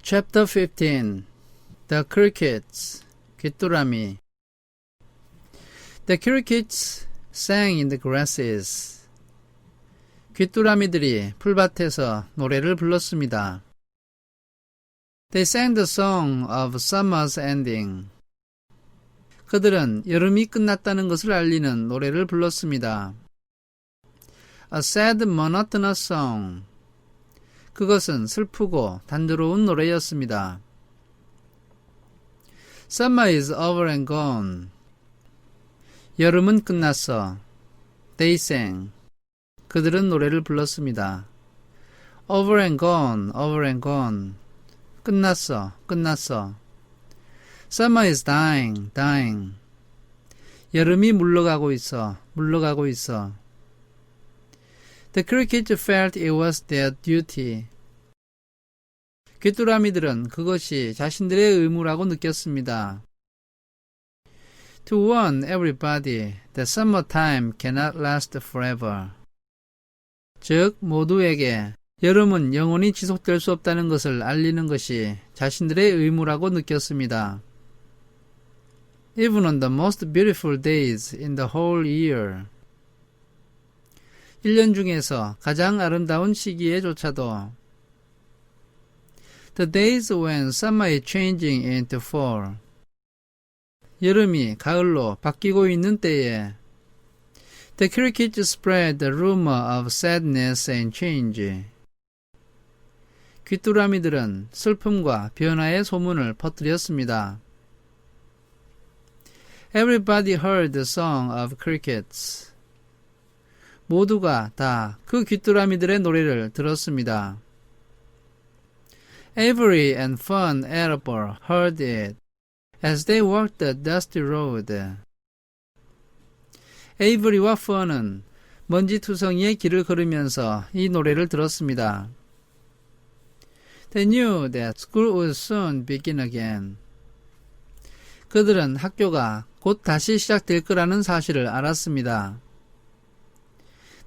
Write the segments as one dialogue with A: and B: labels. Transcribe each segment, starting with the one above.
A: Chapter 15 The Crickets 귀뚜라미 The crickets sang in the grasses. 귀뚜라미들이 풀밭에서 노래를 불렀습니다. They sang the song of summer's ending. 그들은 여름이 끝났다는 것을 알리는 노래를 불렀습니다. A sad monotonous song. 그것은 슬프고 단조로운 노래였습니다. Summer is over and gone. 여름은 끝났어. They sang. 그들은 노래를 불렀습니다. Over and gone, over and gone. 끝났어, 끝났어. Summer is dying, dying. 여름이 물러가고 있어, 물러가고 있어. The crickets felt it was their duty. 귀뚜라미들은 그것이 자신들의 의무라고 느꼈습니다. To warn everybody that summertime cannot last forever. 즉, 모두에게 여름은 영원히 지속될 수 없다는 것을 알리는 것이 자신들의 의무라고 느꼈습니다. Even on the most beautiful days in the whole year. 1년 중에서 가장 아름다운 시기에조차도 The days when summer is changing into fall. 여름이 가을로 바뀌고 있는 때에 The crickets spread the rumor of sadness and change. 귀뚜라미들은 슬픔과 변화의 소문을 퍼뜨렸습니다. Everybody heard the song of crickets. 모두가 다 그 귀뚜라미들의 노래를 들었습니다. Avery and Fern Arbor heard it as they walked the dusty road. 에이브리와 펀은 먼지투성이의 길을 걸으면서 이 노래를 들었습니다. They knew that school would soon begin again. 그들은 학교가 곧 다시 시작될 거라는 사실을 알았습니다.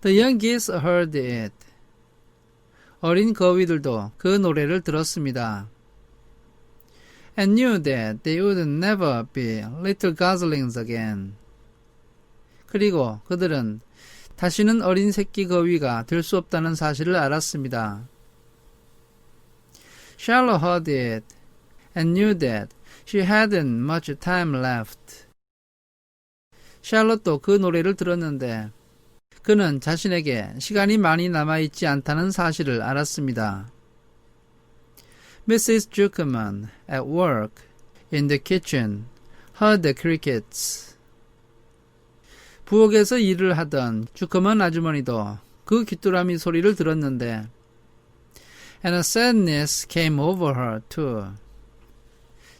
A: The young geese heard it. 어린 거위들도 그 노래를 들었습니다. And knew that they would never be little goslings again. 그리고 그들은 다시는 어린 새끼 거위가 될 수 없다는 사실을 알았습니다. Charlotte heard it and knew that she hadn't much time left. 샬롯도 그 노래를 들었는데 그는 자신에게 시간이 많이 남아있지 않다는 사실을 알았습니다. Mrs. Zuckerman at work in the kitchen heard the crickets. 부엌에서 일을 하던 주커먼 아주머니도 그 귀뚜라미 소리를 들었는데 And a sadness came over her too.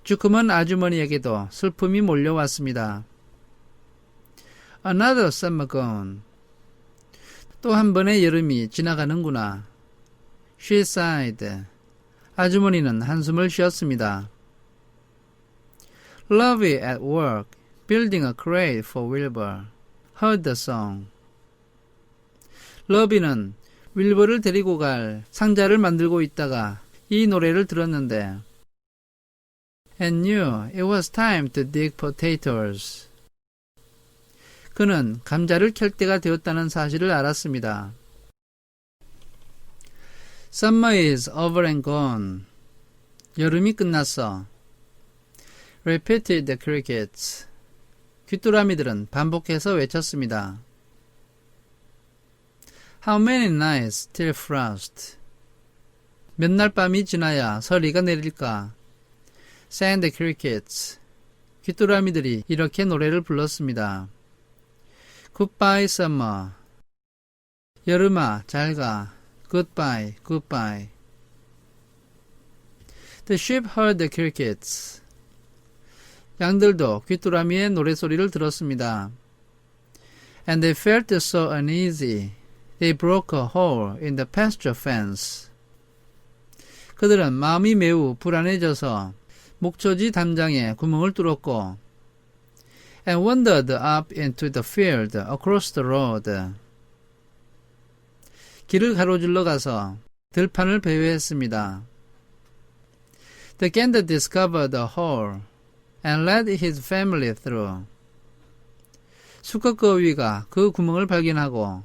A: 주커먼 아주머니에게도 슬픔이 몰려왔습니다. Another summer gone. 또 한 번의 여름이 지나가는구나. She sighed. 아주머니는 한숨을 쉬었습니다. Lovey at work, building a crate for Wilbur, heard the song. 러비는 윌버를 데리고 갈 상자를 만들고 있다가 이 노래를 들었는데 And knew it was time to dig potatoes. 그는 감자를 캘 때가 되었다는 사실을 알았습니다. Summer is over and gone. 여름이 끝났어. Repeated the crickets. 귀뚜라미들은 반복해서 외쳤습니다. How many nights till frost? 몇 날 밤이 지나야 서리가 내릴까? Sang the crickets. 귀뚜라미들이 이렇게 노래를 불렀습니다. Goodbye, summer. 여름아, 잘 가. Goodbye, goodbye. The sheep heard the crickets. 양들도 귀뚜라미의 노래소리를 들었습니다. And they felt so uneasy. They broke a hole in the pasture fence. 그들은 마음이 매우 불안해져서 목초지 담장에 구멍을 뚫었고 and wandered up into the field across the road. 길을 가로질러 가서 들판을 배회했습니다. The gander discovered the hole and led his family through. 수컷 거위가 그 구멍을 발견하고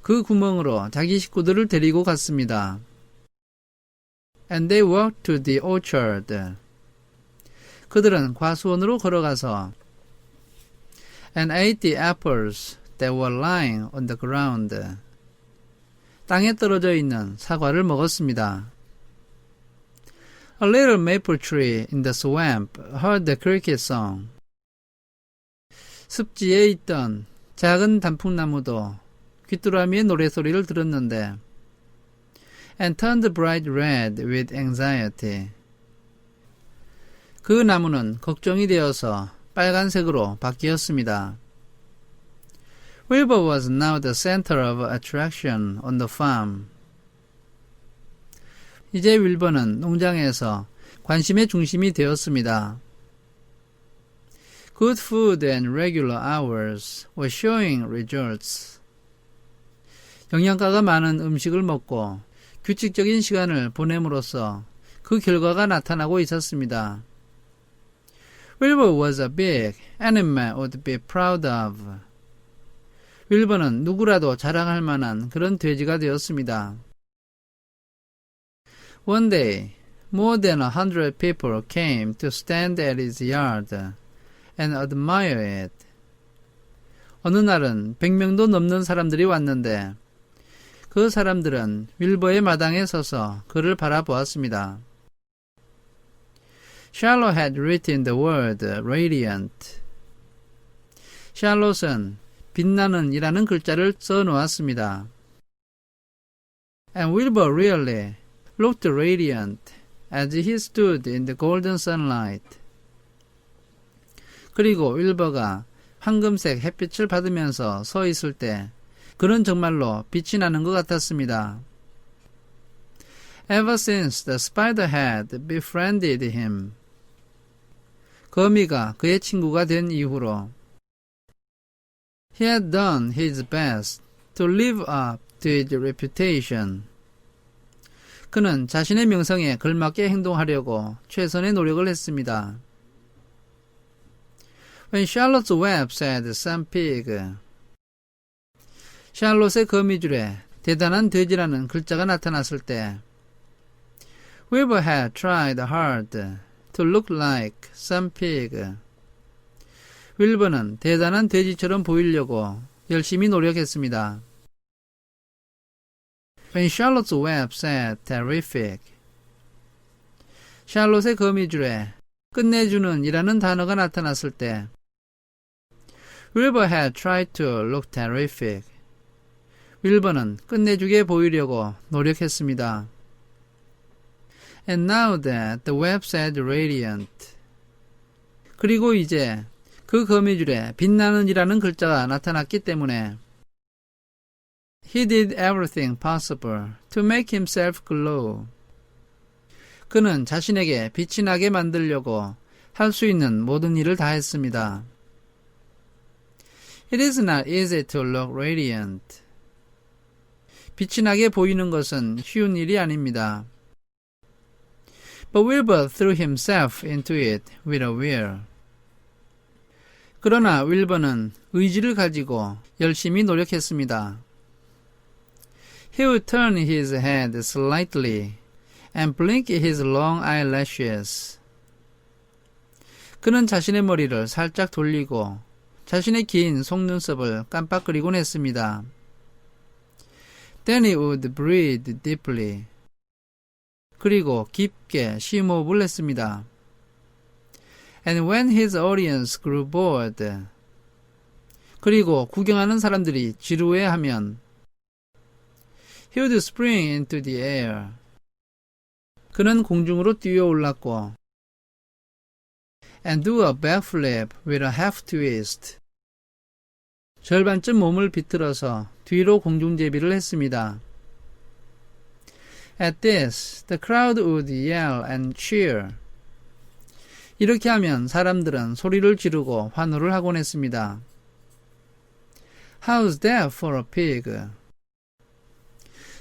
A: 그 구멍으로 자기 식구들을 데리고 갔습니다. And they walked to the orchard. 그들은 과수원으로 걸어가서 and ate the apples that were lying on the ground. 땅에 떨어져 있는 사과를 먹었습니다. A little maple tree in the swamp heard the cricket song. 습지에 있던 작은 단풍나무도 귀뚜라미의 노래소리를 들었는데 and turned bright red with anxiety. 그 나무는 걱정이 되어서 빨간색으로 바뀌었습니다. Wilbur was now the center of attraction on the farm. 이제 윌버는 농장에서 관심의 중심이 되었습니다. Good food and regular hours were showing results. 영양가가 많은 음식을 먹고 규칙적인 시간을 보냄으로써 그 결과가 나타나고 있었습니다. Wilbur was a big animal would be proud of. 윌버는 누구라도 자랑할 만한 그런 돼지가 되었습니다. One day, more than 100 people came to stand at his yard and admire it. 어느 날은 100명도 넘는 사람들이 왔는데 그 사람들은 윌버의 마당에 서서 그를 바라보았습니다. Charlotte had written the word radiant. 샬롯은 빛나는 이라는 글자를 써 놓았습니다. And Wilbur really looked radiant as he stood in the golden sunlight. 그리고 윌버가 황금색 햇빛을 받으면서 서 있을 때 그는 정말로 빛이 나는 것 같았습니다. Ever since the spider had befriended him. 거미가 그의 친구가 된 이후로 He had done his best to live up to his reputation. 그는 자신의 명성에 걸맞게 행동하려고 최선의 노력을 했습니다. When Charlotte's web said some pig. 샬롯의 거미줄에 대단한 돼지라는 글자가 나타났을 때 Wilbur had tried hard to look like some pig. 윌버는 대단한 돼지처럼 보이려고 열심히 노력했습니다. When Charlotte's web said terrific. 샬롯의 거미줄에 끝내주는 이라는 단어가 나타났을 때 Wilbur had tried to look terrific. 윌버는 끝내주게 보이려고 노력했습니다. And now that the web said radiant. 그리고 이제 그 거미줄에 빛나는 이라는 글자가 나타났기 때문에 He did everything possible to make himself glow. 그는 자신에게 빛이 나게 만들려고 할 수 있는 모든 일을 다 했습니다. It is not easy to look radiant. 빛이 나게 보이는 것은 쉬운 일이 아닙니다. But Wilbur threw himself into it with a will. 그러나 윌버는 의지를 가지고 열심히 노력했습니다. He would turn his head slightly and blink his long eyelashes. 그는 자신의 머리를 살짝 돌리고 자신의 긴 속눈썹을 깜빡거리곤 했습니다. Then he would breathe deeply. 그리고 깊게 심호흡을 했습니다. And when his audience grew bored. 그리고 구경하는 사람들이 지루해하면 He would spring into the air. 그는 공중으로 뛰어올랐고 And do a backflip with a half twist. 절반쯤 몸을 비틀어서 뒤로 공중제비를 했습니다. At this, the crowd would yell and cheer. 이렇게 하면 사람들은 소리를 지르고 환호를 하곤 했습니다. How's that for a pig?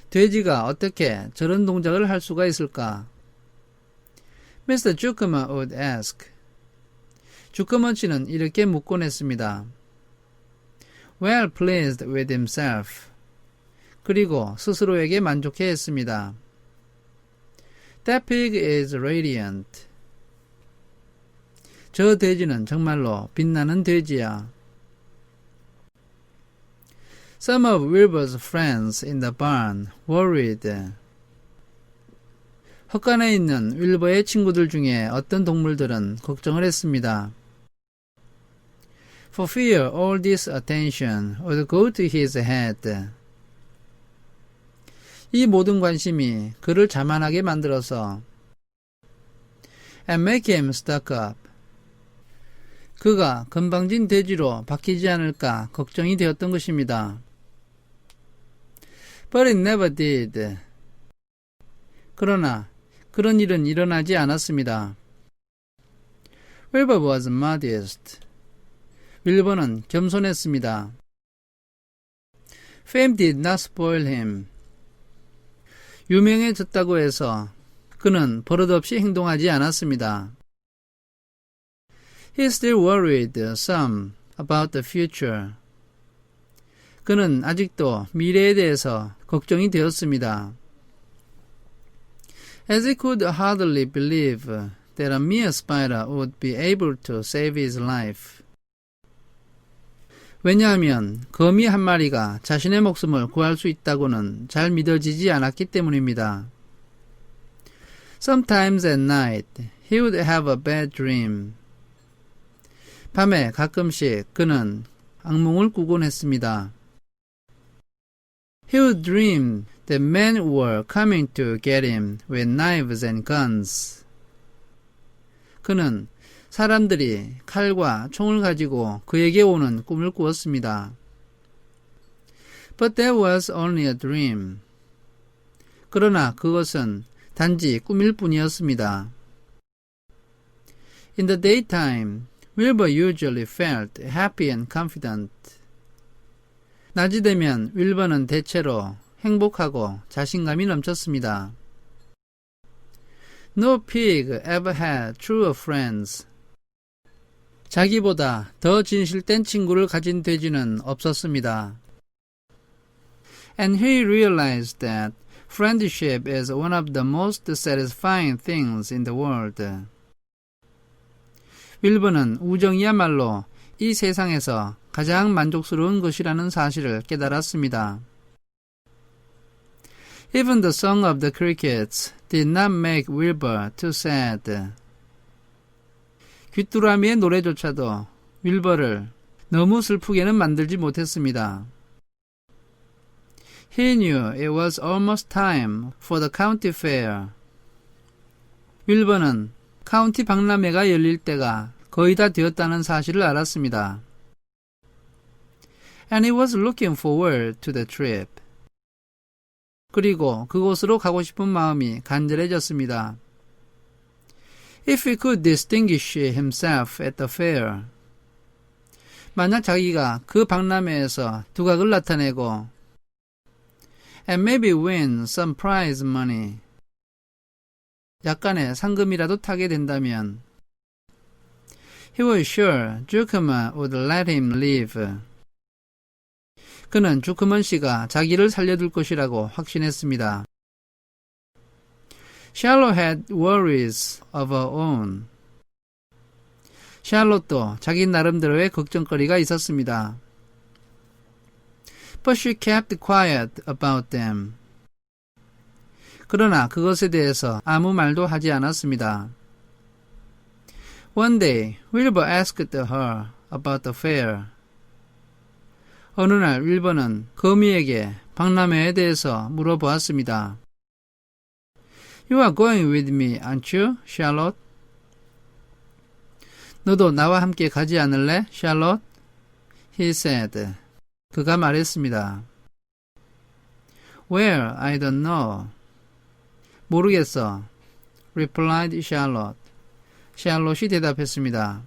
A: 돼지가 어떻게 저런 동작을 할 수가 있을까? Mr. Zuckerman would ask. 주커먼 씨는 이렇게 묻곤 했습니다. Well pleased with himself. 그리고 스스로에게 만족해 했습니다. That pig is radiant. 저 돼지는 정말로 빛나는 돼지야. Some of Wilbur's friends in the barn worried. 헛간에 있는 윌버의 친구들 중에 어떤 동물들은 걱정을 했습니다. For fear all this attention would go to his head. 이 모든 관심이 그를 자만하게 만들어서 and make him stuck up. 그가 건방진 돼지로 바뀌지 않을까 걱정이 되었던 것입니다. But it never did. 그러나 그런 일은 일어나지 않았습니다. Wilbur was modest. 윌버는 겸손했습니다. Fame did not spoil him. 유명해졌다고 해서 그는 버릇없이 행동하지 않았습니다. He still worried some about the future. 그는 아직도 미래에 대해서 걱정이 되었습니다. As he could hardly believe that a mere spider would be able to save his life. 왜냐하면 거미 한 마리가 자신의 목숨을 구할 수 있다고는 잘 믿어지지 않았기 때문입니다. Sometimes at night he would have a bad dream. 밤에 가끔씩 그는 악몽을 꾸곤 했습니다. He would dream that men were coming to get him with knives and guns. 그는 사람들이 칼과 총을 가지고 그에게 오는 꿈을 꾸었습니다. But that was only a dream. 그러나 그것은 단지 꿈일 뿐이었습니다. In the daytime, Wilbur usually felt happy and confident. 낮이 되면 윌버는 대체로 행복하고 자신감이 넘쳤습니다. No pig ever had truer friends. 자기보다 더 진실된 친구를 가진 돼지는 없었습니다. And he realized that friendship is one of the most satisfying things in the world. 윌버는 우정이야말로 이 세상에서 가장 만족스러운 것이라는 사실을 깨달았습니다. Even the song of the crickets did not make Wilbur too sad. 귀뚜라미의 노래조차도 윌버를 너무 슬프게는 만들지 못했습니다. He knew it was almost time for the county fair. 윌버는 카운티 박람회가 열릴 때가 거의 다 되었다는 사실을 알았습니다. And he was looking forward to the trip. 그리고 그곳으로 가고 싶은 마음이 간절해졌습니다. If he could distinguish himself at the fair. 만약 자기가 그 박람회에서 두각을 나타내고 and maybe win some prize money. 약간의 상금이라도 타게 된다면 he was sure Zuckerman would let him live. 그는 주커먼 씨가 자기를 살려둘 것이라고 확신했습니다. Charlotte had worries of her own. 샬롯도 자기 나름대로의 걱정거리가 있었습니다. But she kept quiet about them. 그러나 그것에 대해서 아무 말도 하지 않았습니다. One day, Wilbur asked her about the fair. 어느 날 윌버는 거미에게 박람회에 대해서 물어보았습니다. You are going with me, aren't you, Charlotte? 너도 나와 함께 가지 않을래, Charlotte? He said. 그가 말했습니다. Where? I don't know. 모르겠어. replied Charlotte. 샬롯이 대답했습니다.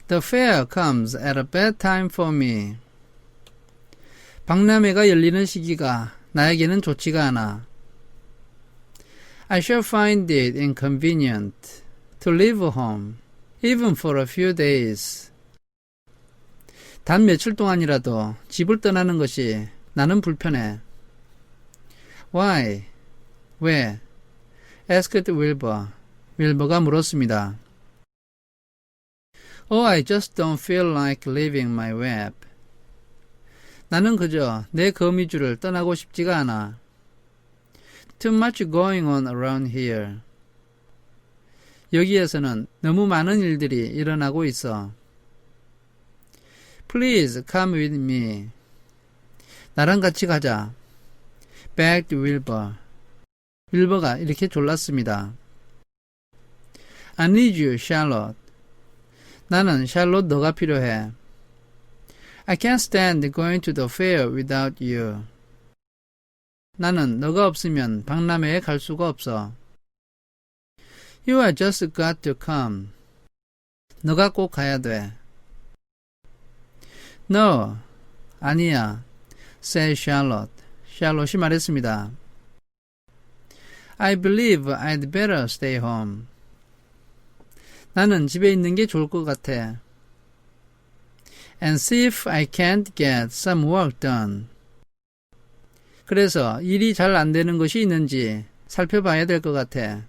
A: The fair comes at a bad time for me. 박람회가 열리는 시기가 나에게는 좋지가 않아. I shall find it inconvenient to leave home, even for a few days. 단 며칠 동안이라도 집을 떠나는 것이 나는 불편해. Why? 왜? asked Wilbur. 윌버가 물었습니다. Oh, I just don't feel like leaving my web. 나는 그저 내 거미줄을 떠나고 싶지가 않아. Too much going on around here. 여기에서는 너무 많은 일들이 일어나고 있어. Please come with me. 나랑 같이 가자. begged Wilbur. 윌버가 이렇게 졸랐습니다. I need you, Charlotte. 나는 샬롯 너가 필요해. I can't stand going to the fair without you. 나는 너가 없으면 박람회에 갈 수가 없어. You are just got to come. 너가 꼭 가야 돼. No, 아니야, said Charlotte. 샬롯이 말했습니다. I believe I'd better stay home. 나는 집에 있는 게 좋을 것 같아. And see if I can't get some work done. 그래서 일이 잘 안 되는 것이 있는지 살펴봐야 될 것 같아.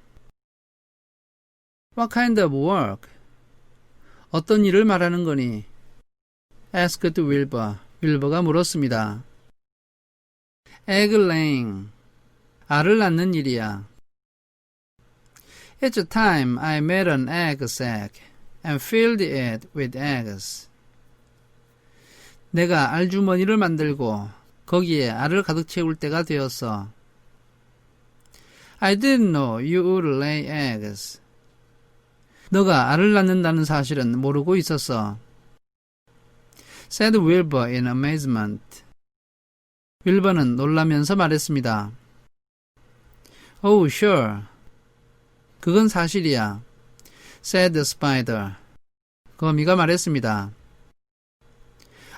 A: What kind of work? 어떤 일을 말하는 거니? asked Wilbur. 윌버가 물었습니다. Egg laying. 알을 낳는 일이야. It's time I made an egg sack and filled it with eggs. 내가 알주머니를 만들고 거기에 알을 가득 채울 때가 되었어. I didn't know you would lay eggs. 너가 알을 낳는다는 사실은 모르고 있었어. said Wilbur in amazement. 윌버는 놀라면서 말했습니다. Oh, sure. 그건 사실이야. said the spider. 거미가 말했습니다.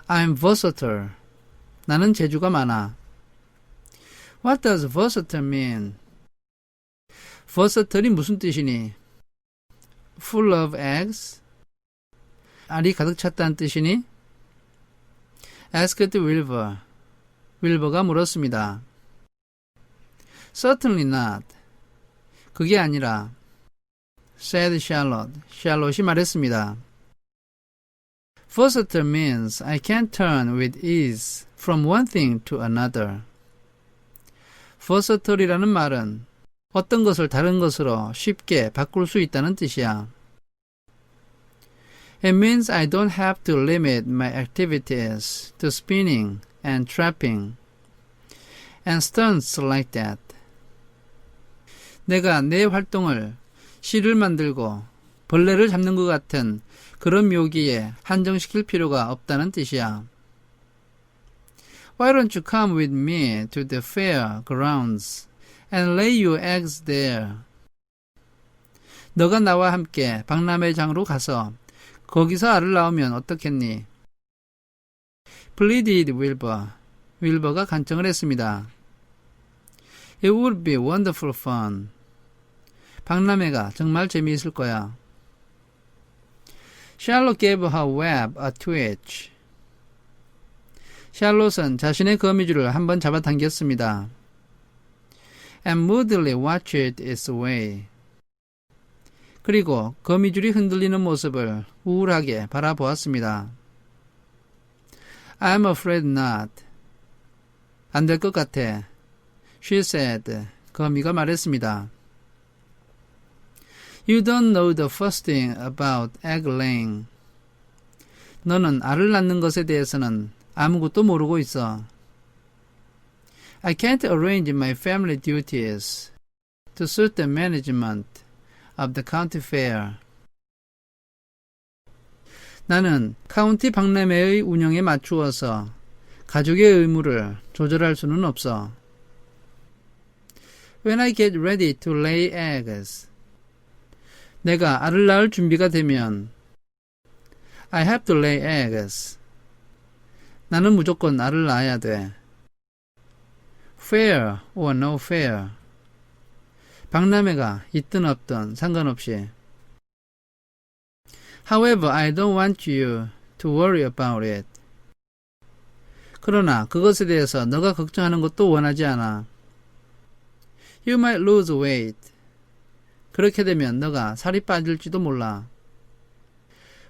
A: I'm versatile. 나는 재주가 많아. What does versatile mean? versatile이 무슨 뜻이니? Full of eggs? 알이 가득 찼다는 뜻이니? asked Wilbur. 윌버가 물었습니다. Certainly not. 그게 아니라 said Charlotte. 샬롯이 말했습니다. Versatile means I can turn with ease from one thing to another. versatile이라는 말은 어떤 것을 다른 것으로 쉽게 바꿀 수 있다는 뜻이야. It means I don't have to limit my activities to spinning and trapping and stunts like that. 내가 내 활동을 실을 만들고 벌레를 잡는 것 같은 그런 묘기에 한정시킬 필요가 없다는 뜻이야. Why don't you come with me to the fair grounds and lay your eggs there? 너가 나와 함께 박람회장으로 가서 거기서 알을 낳으면 어떻겠니? pleaded Wilbur. 윌버가 간청을 했습니다. It would be wonderful fun. 박람회가 정말 재미있을 거야. Charlotte gave her web a twitch. 샬롯은 자신의 거미줄을 한번 잡아당겼습니다. And moodily watched its way. 그리고 거미줄이 흔들리는 모습을 우울하게 바라보았습니다. I'm afraid not. 안 될 것 같아. She said. 거미가 말했습니다. You don't know the first thing about egg laying. 너는 알을 낳는 것에 대해서는 아무것도 모르고 있어. I can't arrange my family duties to suit the management of the county fair. 나는 카운티 박람회의 운영에 맞추어서 가족의 의무를 조절할 수는 없어. When I get ready to lay eggs. 내가 알을 낳을 준비가 되면 I have to lay eggs. 나는 무조건 알을 낳아야 돼. Fair or no fair. 박람회가 있든 없든 상관없이. However, I don't want you to worry about it. 그러나 그것에 대해서 너가 걱정하는 것도 원하지 않아. You might lose weight. 그렇게 되면 너가 살이 빠질지도 몰라.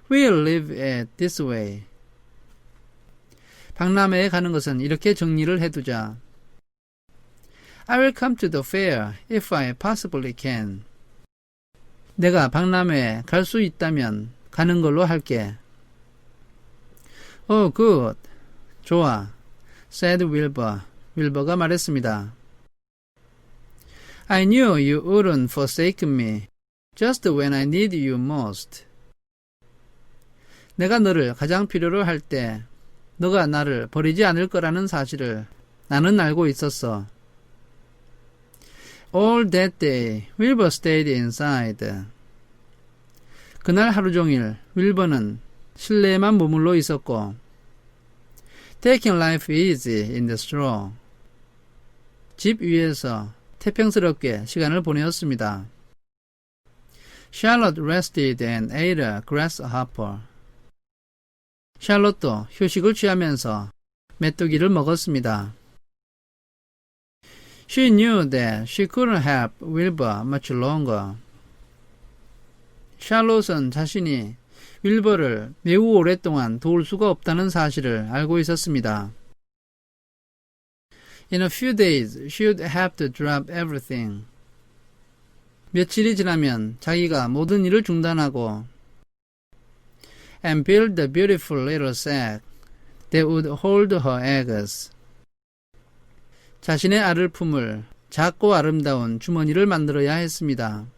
A: We'll leave it this way. 박람회에 가는 것은 이렇게 정리를 해두자. I will come to the fair if I possibly can. 내가 박람회에 갈 수 있다면 가는 걸로 할게. Oh, good. 좋아. said Wilbur. 윌버가 말했습니다. I knew you wouldn't forsake me just when I need you most. 내가 너를 가장 필요로 할 때 너가 나를 버리지 않을 거라는 사실을 나는 알고 있었어. All that day, Wilbur stayed inside. 그날 하루 종일 윌버는 실내에만 머물러 있었고, taking life easy in the straw. 집 위에서 태평스럽게 시간을 보내었습니다. Charlotte rested and ate a grasshopper. 샬롯도 휴식을 취하면서 메뚜기를 먹었습니다. She knew that she couldn't help Wilbur much longer. 샬롯은 자신이 윌버를 매우 오랫동안 도울 수가 없다는 사실을 알고 있었습니다. In a few days, she would have to drop everything. 며칠이 지나면 자기가 모든 일을 중단하고 and build the beautiful little sack that would hold her eggs. 자신의 알을 품을 작고 아름다운 주머니를 만들어야 했습니다.